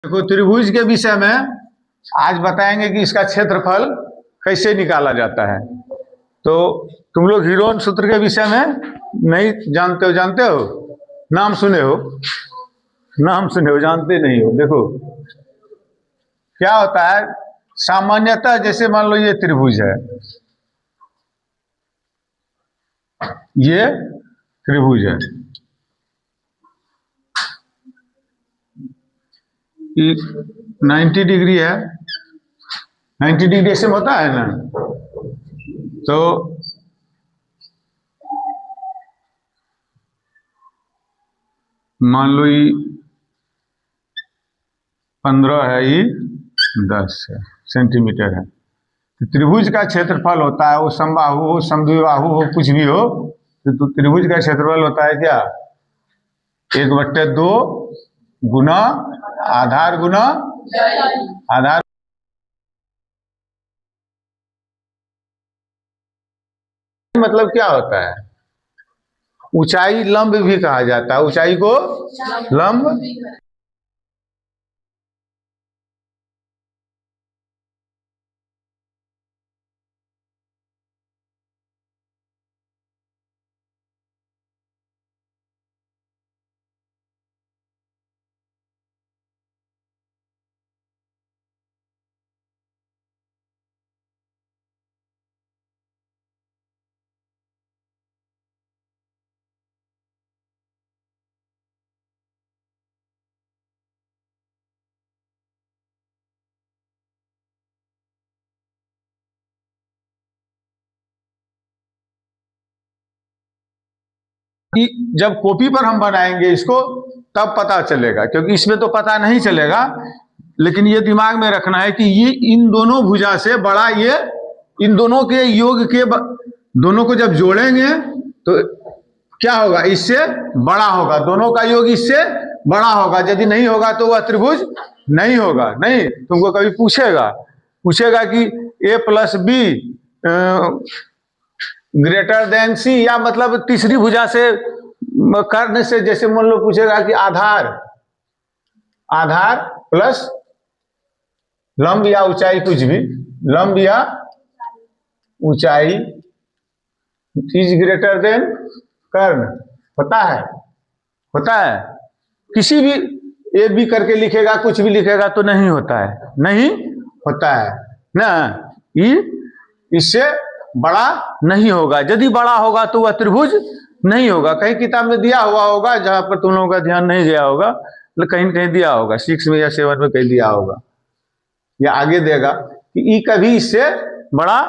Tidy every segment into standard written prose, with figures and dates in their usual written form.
देखो, त्रिभुज के विषय में आज बताएंगे कि इसका क्षेत्रफल कैसे निकाला जाता है। तो तुम लोग हीरोन सूत्र के विषय में नहीं जानते हो? नाम सुने हो? जानते नहीं हो। देखो क्या होता है, सामान्यतः जैसे मान लो ये त्रिभुज है, ये त्रिभुज है, 90 डिग्री है, 90 डिग्री ऐसे होता है ना। तो मान लो ये 15 है, ये 10 है सेंटीमीटर है। तो त्रिभुज का क्षेत्रफल होता है, वो समबाहु हो समद्विबाहु हो कुछ भी हो, तो त्रिभुज का क्षेत्रफल होता है क्या, 1/2 गुना आधार गुना आधार। मतलब क्या होता है, ऊंचाई लंब भी कहा जाता है, ऊंचाई को लंब। जब कॉपी पर हम बनाएंगे इसको तब पता चलेगा, क्योंकि इसमें तो पता नहीं चलेगा। लेकिन ये दिमाग में रखना है कि ये इन दोनों भुजा से बड़ा, ये इन दोनों के योग के दोनों को जब जोड़ेंगे तो क्या होगा, इससे बड़ा होगा, दोनों का योग इससे बड़ा होगा। यदि नहीं होगा तो वह त्रिभुज नहीं होगा। नहीं, तुमको कभी पूछेगा कि a+b ग्रेटर देन सी, या मतलब तीसरी भुजा से कर्ण से, जैसे मान लो पूछेगा कि आधार प्लस लंब या ऊंचाई, कुछ भी लंब या ऊंचाई इज ग्रेटर देन कर्ण, होता है। किसी भी ए बी करके लिखेगा, कुछ भी लिखेगा तो नहीं होता है ना। इससे बड़ा नहीं होगा। यदि बड़ा होगा तो वह त्रिभुज नहीं होगा। कहीं किताब में दिया हुआ होगा, जहां पर तुम लोगों का ध्यान नहीं गया होगा, कहीं कहीं दिया होगा, 6 में या 7 में कहीं दिया होगा, या आगे देगा कि ई कभी इससे बड़ा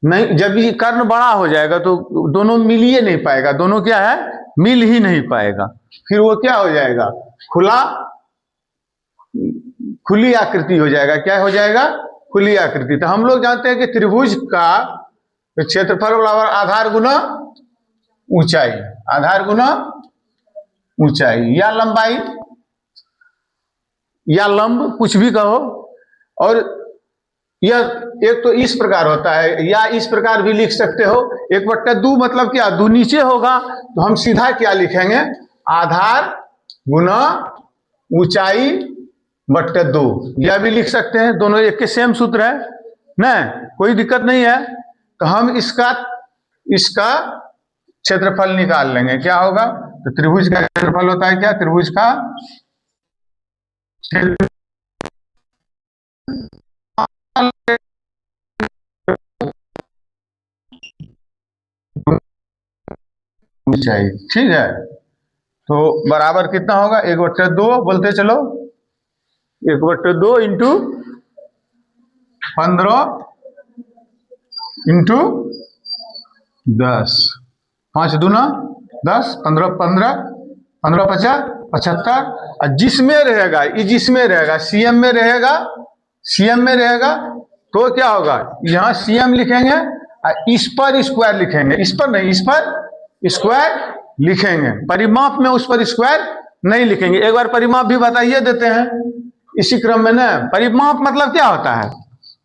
नहीं। जब ये कर्ण बड़ा हो जाएगा तो दोनों मिल ही नहीं पाएगा, दोनों क्या है, मिल ही नहीं पाएगा। फिर वो क्या हो जाएगा, खुली आकृति हो जाएगा। क्या हो जाएगा, खुली आकृति। तो हम लोग जानते हैं कि त्रिभुज का क्षेत्रफल बराबर आधार गुना ऊंचाई, आधार गुना ऊंचाई या लंबाई या लंब, कुछ भी कहो। और यह एक तो इस प्रकार होता है, या इस प्रकार भी लिख सकते हो, 1/2 मतलब क्या, 2 नीचे होगा तो हम सीधा क्या लिखेंगे, आधार गुना ऊंचाई बट्टे 2, यह भी लिख सकते हैं। दोनों एक के सेम सूत्र है ना, कोई दिक्कत नहीं है। तो हम इसका क्षेत्रफल निकाल लेंगे। क्या होगा, तो त्रिभुज का क्षेत्रफल होता है क्या, त्रिभुज का ऊंचाई, ठीक है। तो बराबर कितना होगा, 1/2 बोलते चलो, 1/2 इंटू 15 इंटू 10, 5 दूना 10, 15 15 15 50 75। और जिसमें रहेगा, ये जिसमें रहेगा, सीएम में रहेगा, तो क्या होगा, यहाँ सीएम लिखेंगे और इस पर स्क्वायर लिखेंगे, इस पर नहीं, इस पर स्क्वायर लिखेंगे। परिमाप में उस पर स्क्वायर नहीं लिखेंगे। एक बार परिमाप भी बताइए देते हैं इसी क्रम में ना। परिमाप मतलब क्या होता है,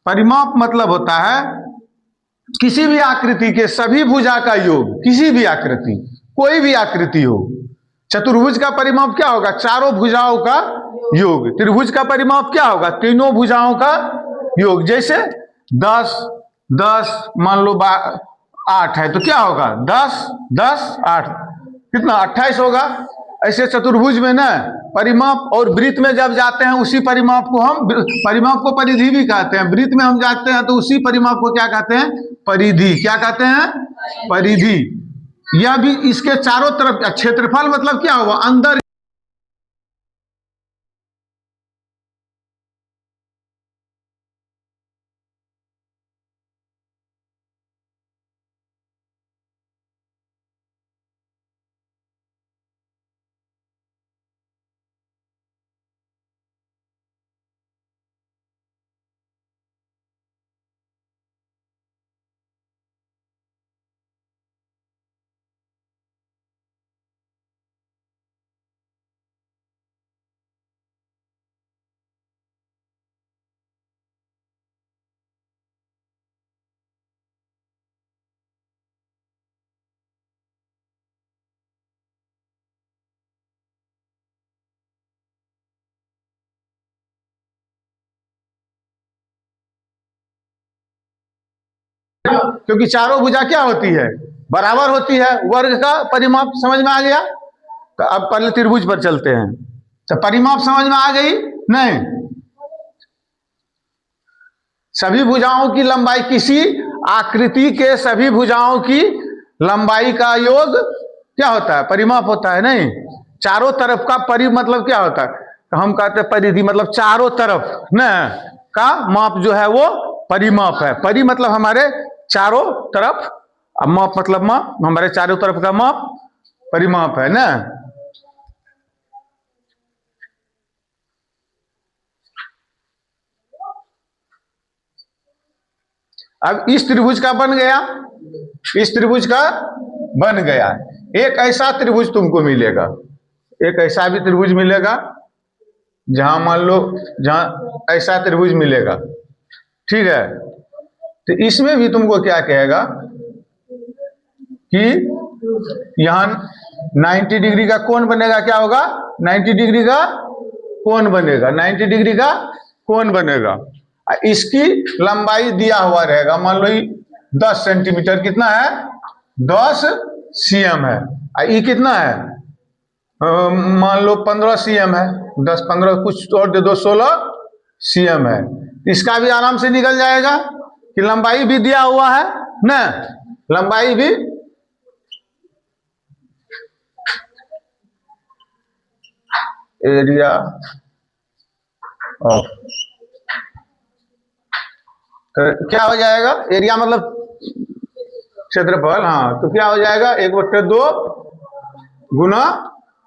परिमाप मतलब होता है किसी भी आकृति के सभी भुजा का योग, किसी भी आकृति, कोई भी आकृति हो, चतुर्भुज का परिमाप क्या होगा? चारों भुजाओं का योग। त्रिभुज का परिमाप क्या होगा? तीनों भुजाओं का योग। जैसे 10 10 मान लो 8 है तो क्या होगा? 10 10 8 कितना? 28 होगा। ऐसे चतुर्भुज में ना परिमाप और वृत्त में जब जाते हैं उसी परिमाप को हम, परिमाप को परिधि भी कहते हैं। वृत्त में हम जाते हैं तो उसी परिमाप को क्या कहते हैं? परिधि। क्या कहते हैं? परिधि। यह भी इसके चारों तरफ। क्षेत्रफल मतलब क्या हुआ? अंदर। क्योंकि चारों भुजा क्या होती है? बराबर होती है। वर्ग का परिमाप समझ में आ गया? तो अब पहले त्रिभुज पर चलते हैं। तो परिमाप समझ में आ गई? नहीं। सभी भुजाओं की लंबाई, किसी आकृति के सभी भुजाओं की लंबाई का योग क्या होता है? परिमाप होता है। नहीं, चारों तरफ का परि मतलब क्या होता है? तो हम कहते हैं परिधि मतलब चारों तरफ न का माप जो है वो परिमाप है। परि मतलब हमारे चारों तरफ, अब माप मतलब माप, हमारे चारों तरफ का माप परिमाप है ना। अब इस त्रिभुज का बन गया, इस त्रिभुज का बन गया। एक ऐसा त्रिभुज तुमको मिलेगा, एक ऐसा भी त्रिभुज मिलेगा जहां मान लो, जहां ऐसा त्रिभुज मिलेगा, ठीक है। तो इसमें भी तुमको क्या कहेगा कि यहां 90 डिग्री का कोण बनेगा। क्या होगा? 90 डिग्री का कोण बनेगा। 90 डिग्री का कोण बनेगा। इसकी लंबाई दिया हुआ रहेगा, मान लो 10 सेंटीमीटर। कितना है? 10 cm है। ये कितना है? मान लो 15 cm है। 10 15 कुछ और दे दो, 16 cm है। इसका भी आराम से निकल जाएगा कि लंबाई भी दिया हुआ है ना, लंबाई भी। एरिया ऑफ, क्या हो जाएगा? एरिया मतलब क्षेत्रफल। हाँ, तो क्या हो जाएगा? 1/2 गुना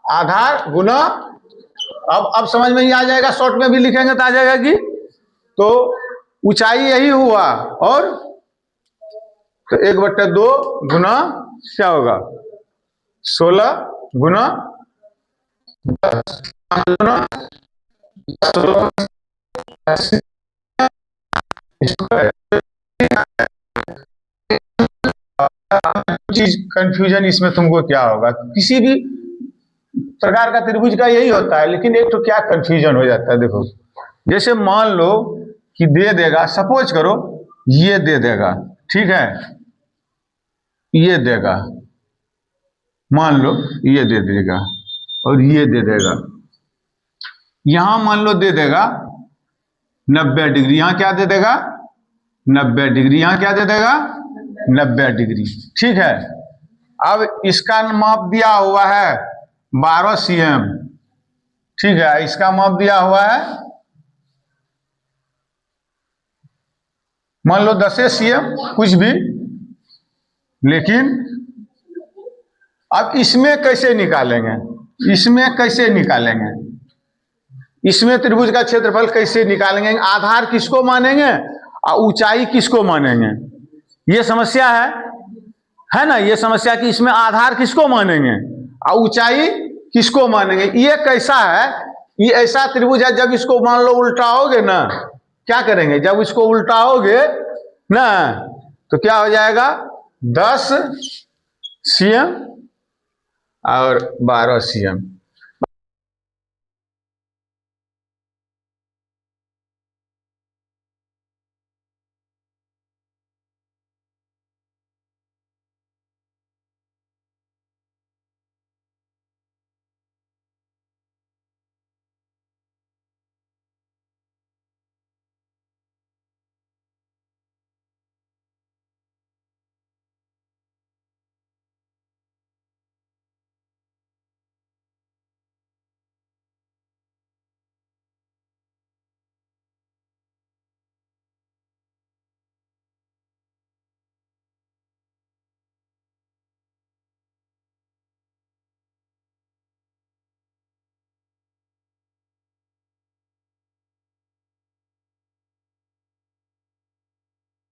आधार गुना, अब समझ में ही आ जाएगा। शॉर्ट में भी लिखेंगे तो आ जाएगा कि तो ऊंचाई यही हुआ, और तो 1/2 गुना क्या होगा? 16 गुना 10 चीज कंफ्यूजन इसमें तुमको क्या होगा? किसी भी प्रकार का त्रिभुज का यही होता है, लेकिन एक तो क्या कंफ्यूजन हो जाता है। देखो, जैसे मान लो कि दे देगा, सपोज करो ये दे देगा, ठीक है, ये देगा, मान लो ये दे देगा और ये दे देगा। यहां मान लो दे देगा 90 डिग्री, यहां क्या दे देगा? 90 डिग्री, यहां क्या दे देगा? 90 डिग्री, ठीक है। अब इसका माप दिया हुआ है 12 cm, ठीक है। इसका माप दिया हुआ है मान लो 10 cm, कुछ भी। लेकिन अब इसमें कैसे निकालेंगे? इसमें कैसे निकालेंगे? इसमें त्रिभुज का क्षेत्रफल कैसे निकालेंगे? आधार किसको मानेंगे और ऊंचाई किसको मानेंगे? ये समस्या है ना। ये समस्या कि इसमें आधार किसको मानेंगे और ऊंचाई किसको मानेंगे। ये कैसा है? ये ऐसा त्रिभुज है, जब इसको मान लो उल्टाओगे ना, क्या करेंगे? जब इसको उल्टाओगे ना तो क्या हो जाएगा? 10 cm और 12 cm।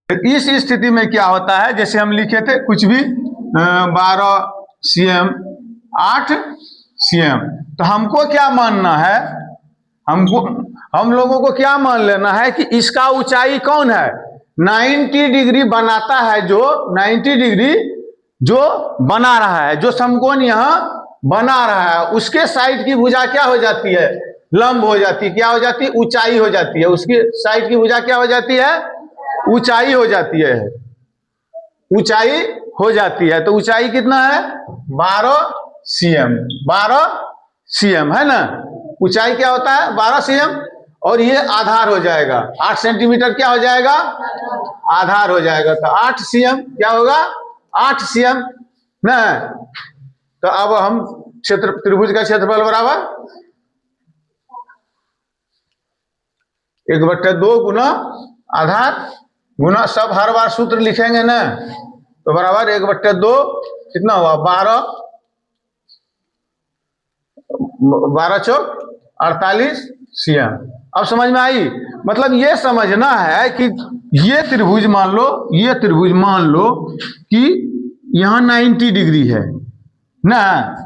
इस स्थिति में क्या होता है, जैसे हम लिखे थे कुछ भी 12 cm 8 cm, तो हमको क्या मानना है, हम लोगों को क्या मान लेना है कि इसका ऊंचाई कौन है, 90 डिग्री बनाता है, जो 90 डिग्री जो बना रहा है, जो समकोण यहां बना रहा है, उसके साइड की भुजा क्या हो जाती है, लंब हो जाती है। क्या हो जाती है, ऊंचाई हो जाती है। उसकी साइड की भुजा क्या हो जाती है, ऊंचाई हो जाती है, ऊंचाई हो जाती है। तो ऊंचाई कितना है, 12 cm, 12 cm है ना। ऊंचाई क्या होता है, 12 cm, और ये आधार हो जाएगा 8 सेंटीमीटर, क्या हो जाएगा, आधार हो जाएगा। तो 8 cm क्या होगा, 8 cm ना। तो अब हम क्षेत्र त्रिभुज का क्षेत्रफल बराबर 1/2 गुना आधार गुना, सब हर बार सूत्र लिखेंगे ना, तो बराबर 1/2 कितना हुआ, 12 चौक 48 cm। अब समझ में आई। मतलब ये समझना है कि ये त्रिभुज मान लो, ये त्रिभुज मान लो कि यहां 90 डिग्री है ना।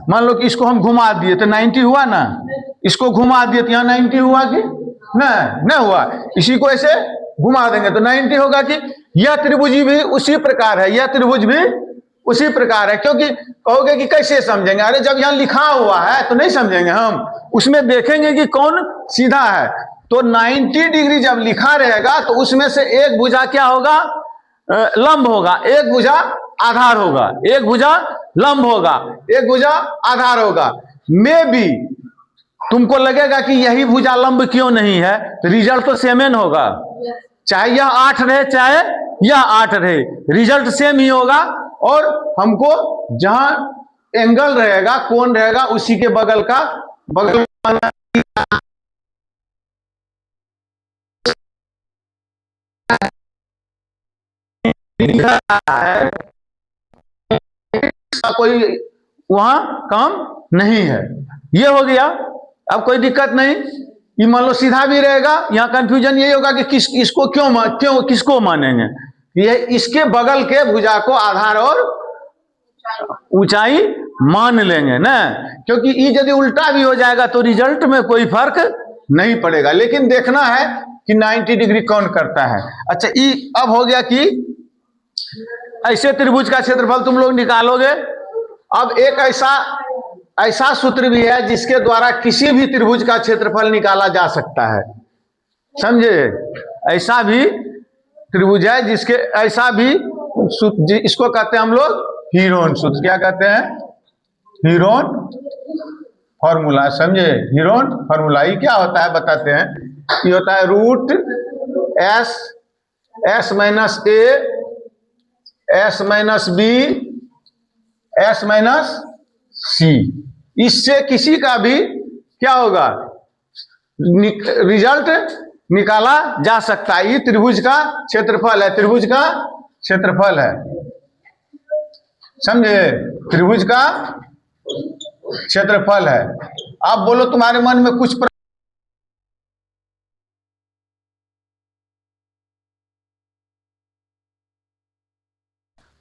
मान लो कि इसको हम घुमा दिए तो 90 हुआ ना, इसको घुमा दिए तो यहाँ 90 हुआ कि ना हुआ। इसी को ऐसे घुमा देंगे तो 90 होगा कि। यह त्रिभुज भी उसी प्रकार है, यह त्रिभुज भी उसी प्रकार है। क्योंकि कहोगे कि कैसे समझेंगे, अरे जब यहाँ लिखा हुआ है तो नहीं समझेंगे हम, उसमें देखेंगे कि कौन सीधा है। तो 90 डिग्री जब लिखा रहेगा तो उसमें से एक भुजा क्या होगा, लंब होगा, एक भुजा आधार होगा, एक भुजा लंब होगा, एक भुजा आधार होगा। मे बी तुमको लगेगा कि यही भुजा लंब क्यों नहीं है, रिजल्ट तो सेम ही होगा। चाहे यह 8 रहे चाहे यह 8 रहे, रिजल्ट सेम ही होगा। और हमको जहां एंगल रहेगा, कोण रहेगा, उसी के बगल का बगल है, कोई वहां काम नहीं है। ये हो गया, अब कोई दिक्कत नहीं। ये मान लो सीधा भी रहेगा, यहाँ कंफ्यूजन यही होगा कि इसको क्यों किसको मानेंगे। ये इसके बगल के भुजा को आधार और ऊंचाई मान लेंगे ना, क्योंकि ये यदि उल्टा भी हो जाएगा तो रिजल्ट में कोई फर्क नहीं पड़ेगा। लेकिन देखना है कि 90 डिग्री कौन करता है। अच्छा, ये अब हो गया कि ऐसे त्रिभुज का क्षेत्रफल तुम लोग निकालोगे। अब एक ऐसा सूत्र भी है जिसके द्वारा किसी भी त्रिभुज का क्षेत्रफल निकाला जा सकता है, समझे। ऐसा भी त्रिभुज है जिसके ऐसा भी इसको कहते हैं हम लोग हीरोन सूत्र। क्या कहते हैं, हीरोन फॉर्मूला, समझे। हीरोन फॉर्मूला ये क्या होता है बताते हैं। ये होता है root s minus a s minus b s minus c. इससे किसी का भी क्या होगा, रिजल्ट निकाला जा सकता है। ये त्रिभुज का क्षेत्रफल है, त्रिभुज का क्षेत्रफल है, समझे। त्रिभुज का क्षेत्रफल है। आप बोलो तुम्हारे मन में कुछ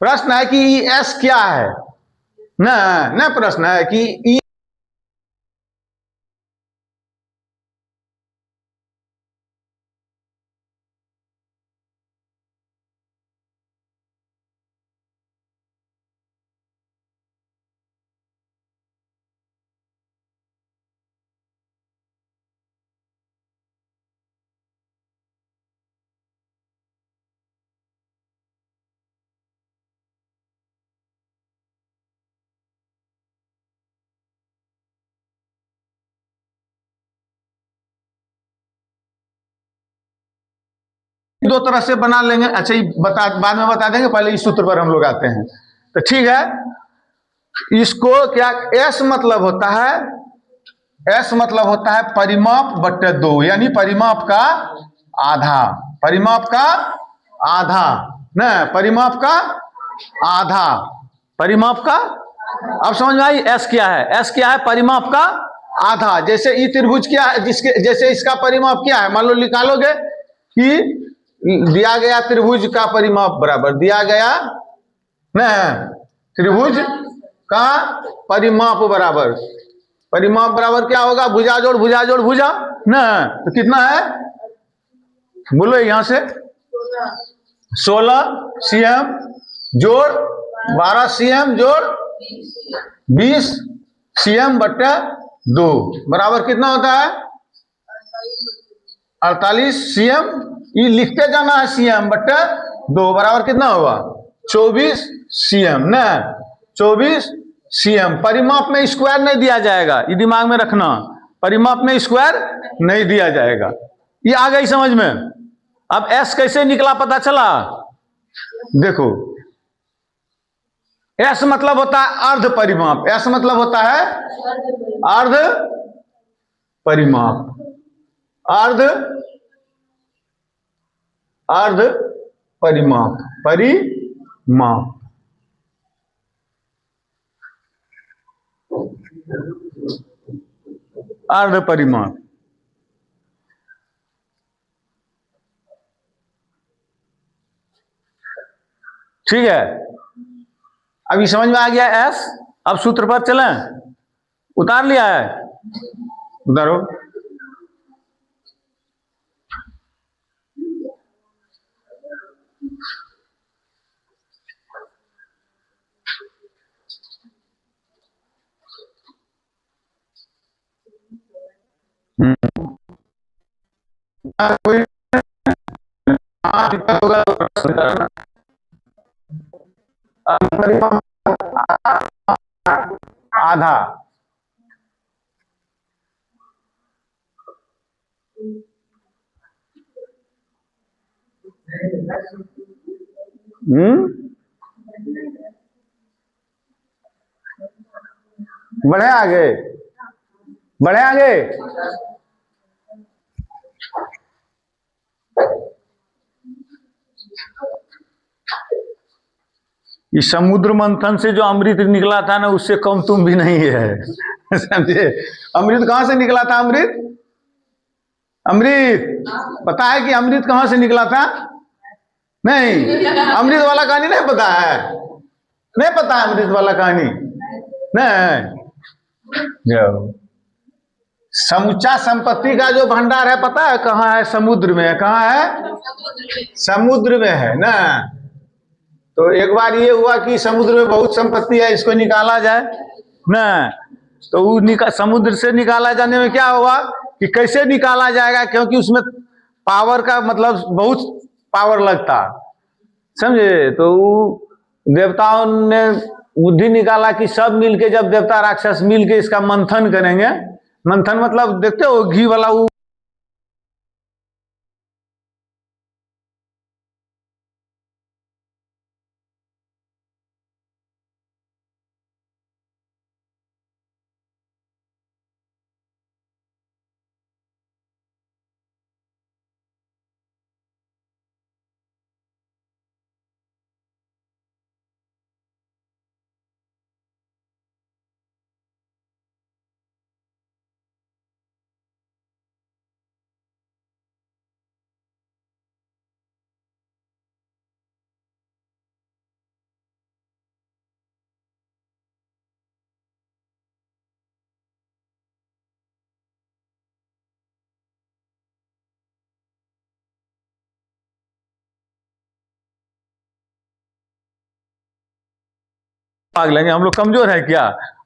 प्रश्न है कि एस क्या है ना प्रश्न है कि दो तरह से बना लेंगे। अच्छा ये बाद में बता देंगे, पहले इस सूत्र पर हम लोग आते हैं। तो ठीक है, इसको क्या एस मतलब होता है, एस मतलब होता है परिमाप बटे 2, यानी परिमाप का आधा, परिमाप का आधा न, परिमाप का आधा, परिमाप का। अब समझ में आई एस क्या है? एस क्या है? परिमाप का आधा। जैसे ई त्रिभुज क्या है, जिसके जैसे इसका परिमाप क्या है, मान लो निकालोगे कि दिया गया त्रिभुज का परिमाप बराबर दिया गया न, त्रिभुज का परिमाप बराबर, परिमाप बराबर क्या होगा? भुजा जोड़ भुजा जोड़ भुजा न, तो कितना है बोलो यहां से? 16 cm जोड़ 12 cm जोड़ 20 cm बट्टा 2 बराबर कितना होता है? 48 cm। ये लिखते जाना है cm बट्टा 2 बराबर कितना होगा? 24 cm न, 24 cm। परिमाप में स्क्वायर नहीं दिया जाएगा, ये दिमाग में रखना, परिमाप में स्क्वायर नहीं दिया जाएगा। ये आ गई समझ में? अब S कैसे निकला पता चला? देखो S मतलब होता है अर्ध परिमाप, S मतलब होता है अर्ध परिमाप, अर्ध अर्ध परिमाप, परिमाप। अर्ध परिमाप। ठीक है, अभी समझ में आ गया एस। अब सूत्र पर चलें, उतार लिया है? उतारो। आधा, बढ़े आगे, बढ़े आगे। इस समुद्र मंथन से जो अमृत निकला था ना, उससे कम तुम भी नहीं है समझे? अमृत कहां से निकला था? अमृत, अमृत पता है कि अमृत कहां से निकला था? नहीं, अमृत वाला कहानी नहीं पता है? नहीं पता है अमृत वाला कहानी? नहीं। समुचा संपत्ति का जो भंडार है पता है कहाँ है? समुद्र में। कहाँ है? समुद्र में है ना। तो एक बार ये हुआ कि समुद्र में बहुत संपत्ति है, इसको निकाला जाए ना। तो वो समुद्र से निकाला जाने में क्या हुआ कि कैसे निकाला जाएगा, क्योंकि उसमें पावर का मतलब बहुत पावर लगता, समझे? तो देवताओं ने बुद्धि निकाला कि सब मिलके, जब देवता राक्षस मिलके इसका मंथन करेंगे, मंथन मतलब देखते हो घी वाला वो भाग लेंगे। हम लोग कमजोर है क्या?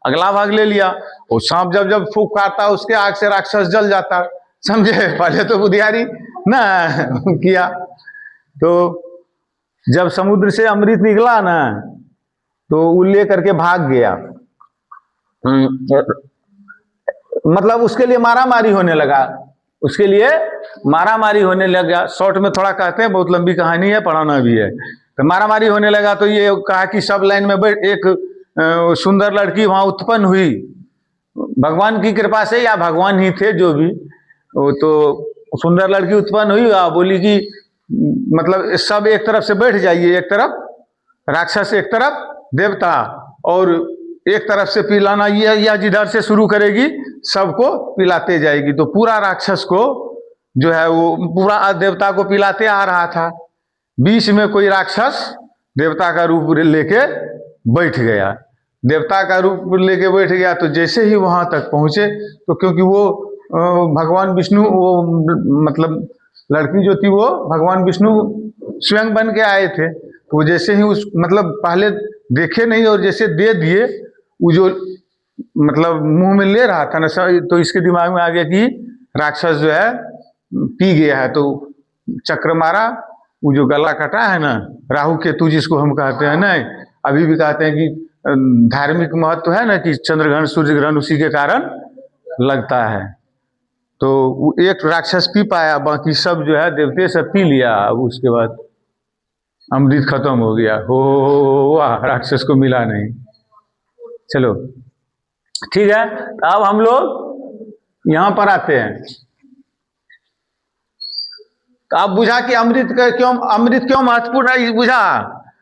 अगला भाग ले लिया। वो सांप जब जब फूंक खाता उसके आग से राक्षस जल जाता, समझे? पहले तो बुधियारी ना किया। तो जब समुद्र से अमृत निकला ना, तो वो ले करके भाग गया। मतलब उसके लिए मारा मारी होने लगा उसके लिए मारा मारी होने लगा। शॉर्ट में थोड़ा कहते हैं, बहुत लंबी कहानी है, पढ़ाना भी है। तो मारा मारी होने लगा तो ये कहा कि सब लाइन में बैठ, एक सुंदर लड़की वहां उत्पन्न हुई, भगवान की कृपा से या भगवान ही थे जो भी, तो सुंदर लड़की उत्पन्न हुई। बोली कि मतलब सब एक तरफ से बैठ जाइए, एक तरफ राक्षस, एक तरफ देवता, और एक तरफ से पिलाना, यह जिधर से शुरू करेगी सबको पिलाते जाएगी। तो पूरा राक्षस को जो है वो पूरा देवता को पिलाते आ रहा था। बीच में कोई राक्षस देवता का रूप लेके बैठ गया। देवता का रूप लेके बैठ गया तो जैसे ही वहां तक पहुंचे, तो क्योंकि वो भगवान विष्णु, वो मतलब लड़की जो थी वो भगवान विष्णु स्वयं बन के आए थे। तो जैसे ही उस मतलब पहले देखे नहीं और जैसे दे दिए, वो जो मतलब मुंह में ले रहा था ना, तो इसके दिमाग में आ गया कि राक्षस जो है पी गया है। तो चक्र मारा, वो जो गला कटा है ना, राहु केतु जिसको हम कहते हैं ना, अभी भी कहते हैं कि धार्मिक महत्व है ना कि चंद्रग्रहण सूर्य ग्रहण उसी के कारण लगता है। तो वो एक राक्षस पी पाया, बाकी सब जो है देवते सब पी लिया। अब उसके बाद अमृत खत्म हो गया। हो वाह, राक्षस को मिला नहीं। चलो ठीक है, तो अब हम लोग यहां पर आते हैं। तो आप बुझा कि अमृत क्यों महत्वपूर्ण है, बुझा।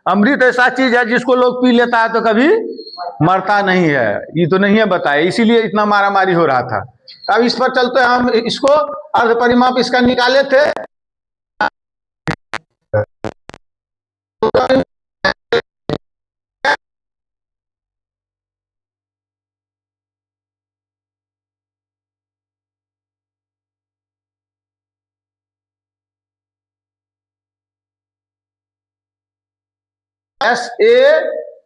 अमृत ऐसा चीज है जिसको लोग पी लेता है तो कभी मरता नहीं है, ये तो नहीं है बताया, इसीलिए इतना मारा मारी हो रहा था। अब इस पर चलते हैं हम, इसको अर्ध परिमाप इसका निकाले थे। SASBSC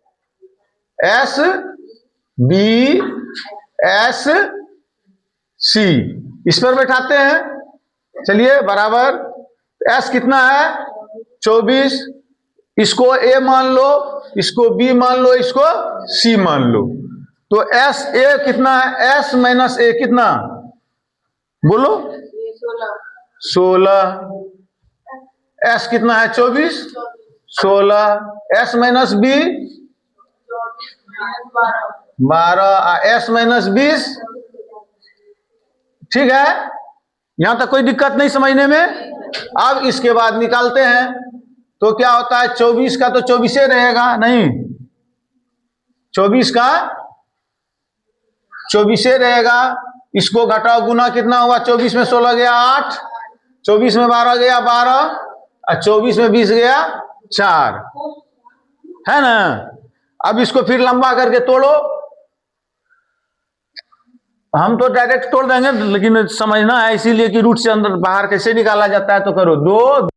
इस पर बैठाते हैं। चलिए बराबर, S कितना है 24, इसको A मान लो, इसको B मान लो, इसको C मान लो। तो SA कितना है, S माइनस A कितना, बोलो 16। S कितना है 24, 16, S minus B 12, S minus 20। ठीक है, यहां तक कोई दिक्कत नहीं समझने में। अब इसके बाद निकालते हैं तो क्या होता है, 24 का तो 24 रहेगा, नहीं 24 का 24 रहेगा। इसको घटाओ, गुना कितना हुआ, 24 में 16 गया 8, 24 में 12 गया 12, और 24 में 20 गया 4, है ना। अब इसको फिर लंबा करके तोड़ो। हम तो डायरेक्ट तोड़ देंगे, लेकिन समझना है इसीलिए कि रूट से अंदर बाहर कैसे निकाला जाता है। तो करो 2,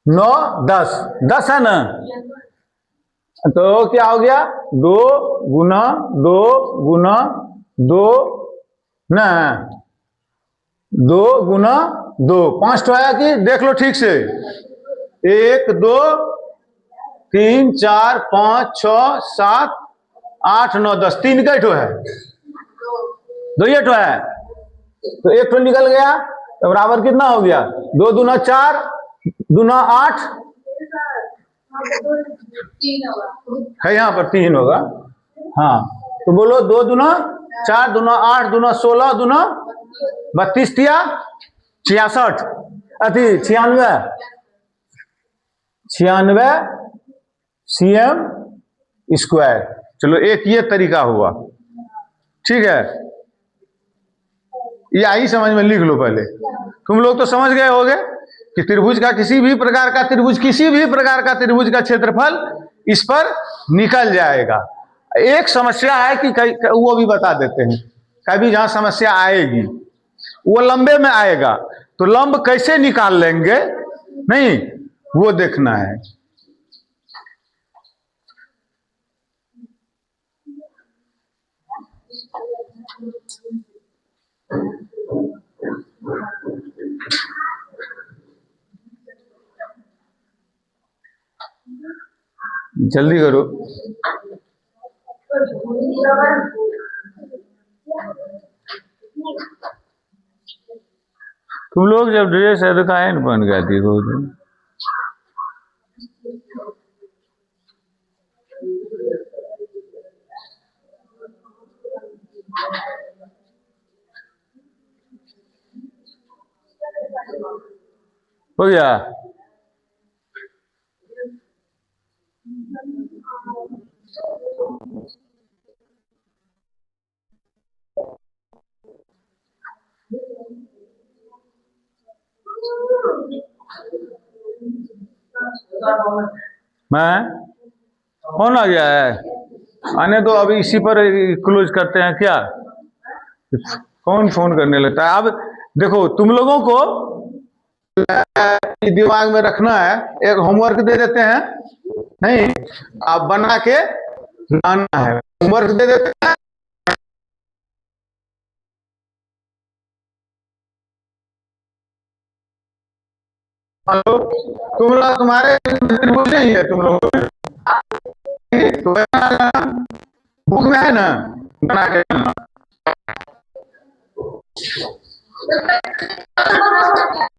नौ 10, 10 है ना। तो क्या हो गया, 2 गुना 2 गुना 2 ना, 2 गुना 2, 5 तो आया कि देख लो ठीक से, 1 2 3 4 5 6 7 8 9 10, 3 का है, 2 ये तो है, तो 1 तो निकल गया। तो बराबर कितना हो गया, 2 दूना 4 दूना 8 है, यहाँ पर 3 होगा। हाँ, तो बोलो 2 दूना 4 दूना 8 दूना 16 दूना 32 तिया 66, अति 96, 96 cm स्क्वायर। चलो एक ये तरीका हुआ, ठीक है। ये आई समझ में, लिख लो पहले। तुम लोग तो समझ गए होगे कि त्रिभुज का किसी भी प्रकार का त्रिभुज का क्षेत्रफल इस पर निकल जाएगा। एक समस्या है कि वो भी बता देते हैं, कभी जहां समस्या आएगी वो लंबे में आएगा, तो लंब कैसे निकाल लेंगे, नहीं वो देखना है। जल्दी करो। तुम लोग जब ड्रेस है तो काहे न पहन के आती हो? हो गया? मैं फोन आ गया है, आने दो, अभी इसी पर क्लोज करते हैं क्या? कौन फोन करने लगता है? अब देखो तुम लोगों को दिमाग में रखना है, एक होमवर्क दे देते हैं, नहीं आप बना के लाना है। होमवर्क दे देते हैं, तुम लोग तुम्हारे त्रिभुज नहीं है, तुम लोग तो बुक में है ना, बना के